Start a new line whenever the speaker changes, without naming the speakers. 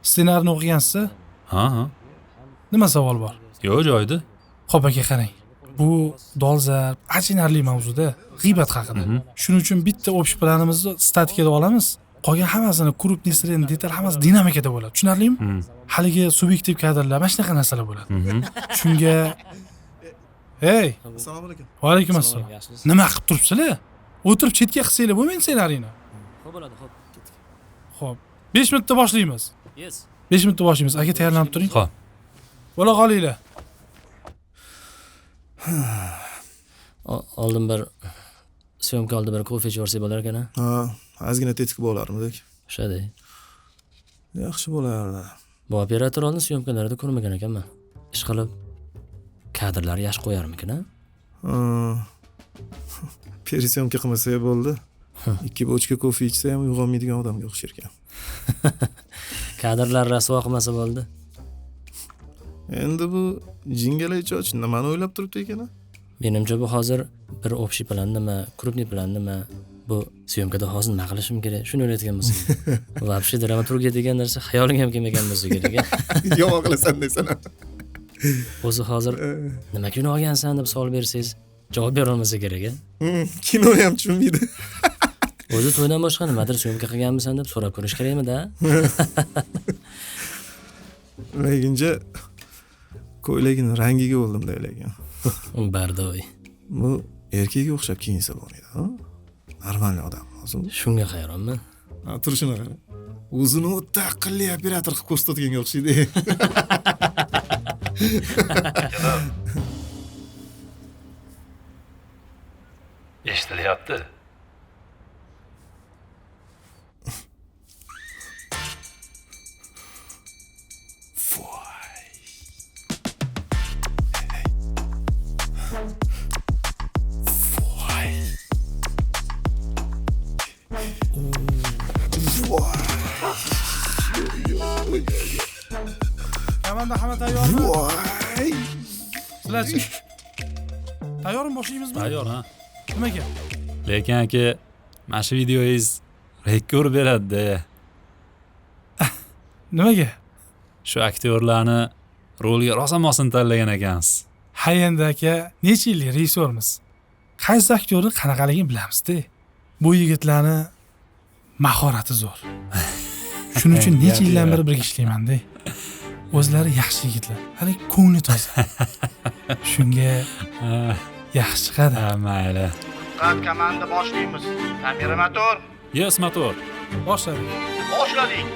Ssenariyni o'qigansiz?
Ha.
Nima savol bor?
Yo'q, joyida.
Xo'p aka, qarang. Bu dolzarb, achinarli mavzuda, g'iybat haqida. Shuning uchun bitta общий planimizni statikada olamiz. Qolgan hammasini krupniy sren detal hammasi dinamikada bo'ladi. Tushunarlimi? Haligi subyektiv kadrlar, mana shunaqa narsalar bo'ladi. Shunga Hey,
Assalomu alaykum.
va alaykum assalom. Nima qilib turibsizlar? O'tirib chetga qilsanglar bo'lmaydi ssenariyni.
Xo'p bo'ladi, xo'p. Ketdik.
Xo'p, 5 minutda boshlaymiz.
Yes.
5 minutda boshlaymiz. Aka tayyorlanib turing.
Xo'p.
Bo'la qolinglar.
Oldin bir syomka oldi bir kofe ichib olsak bo'lar ekan.
Ha, ozgina tetik bo'larmidik.
O'shaday.
Yaxshi bo'lardi.
Bu operator oldin syomkalarida ko'rmagan ekanman. Ish qilib kadrlar yaxshi qo'yarmikin, ha?
Perisyomka qilmasa bo'ldi. 2 bochka kofe ichsa ham uyg'onmaydigan odamga o'xshar ekan.
Kadrlar rasvo qilmasa bo'ldi.
Endi bu jingalaychoch nimani o'ylab turibdi ekan?
Menimcha bu hozir bir общий plandimi, krupniy plandimi? Bu syomkada hozir nima qilishim kerak? Shuni o'ylayotgan bo'lsam. Вообще dramaturgiya degan narsa xayolimga ham kelmagan bo'lsa kerak.
Yomon qilasan deysan.
O'zi hozir nima kino olgansan deb savol bersangiz, javob bera olmasa kerak, a?
Kinoni ham tushunmaydi.
O'zi to'ydan boshqa nimadir syomka qilganmisan deb so'rab ko'rish kerakmi-da?
Lekincha ko'ylagini rangiga bo'ldim deylagan.
Bardoy.
Bu erkakga o'xshab kiyinsa bo'lmaydi, ha? Normal odam hozir.
Shunga hayronman.
Ha, turishini qara. O'zini o'ta aqlli operator qilib ko'rsatganga o'xshaydi.
Eshitilyapti.
Kamanda hamma tayyormi?
Voy!
Sizlarchi? Tayyormi, boshlaymizmi?
Tayyor, ha.
Nimaga?
Lekin aka, mana shu videoyingiz rekord beradi-da.
Nimaga?
Shu aktyorlarni rolga rosa-mosin tanlagan ekansiz.
Ha endi aka, necha yillik rejissyormiz. Qaysi aktyorni qanaqaligini bilamiz-da. Bu yigitlarni mahorati zo'r. Shuning uchun necha yildan beri birga ishlayman-da. O'zlari yaxshi yigitlar, hali ko'ngli toza. Shunga yaxshi chiqadi.
Ha, mayli.
Diqqat, komanda boshlaymiz. Kamera motor,
Yes, motor.
Boshladik.
boshladik.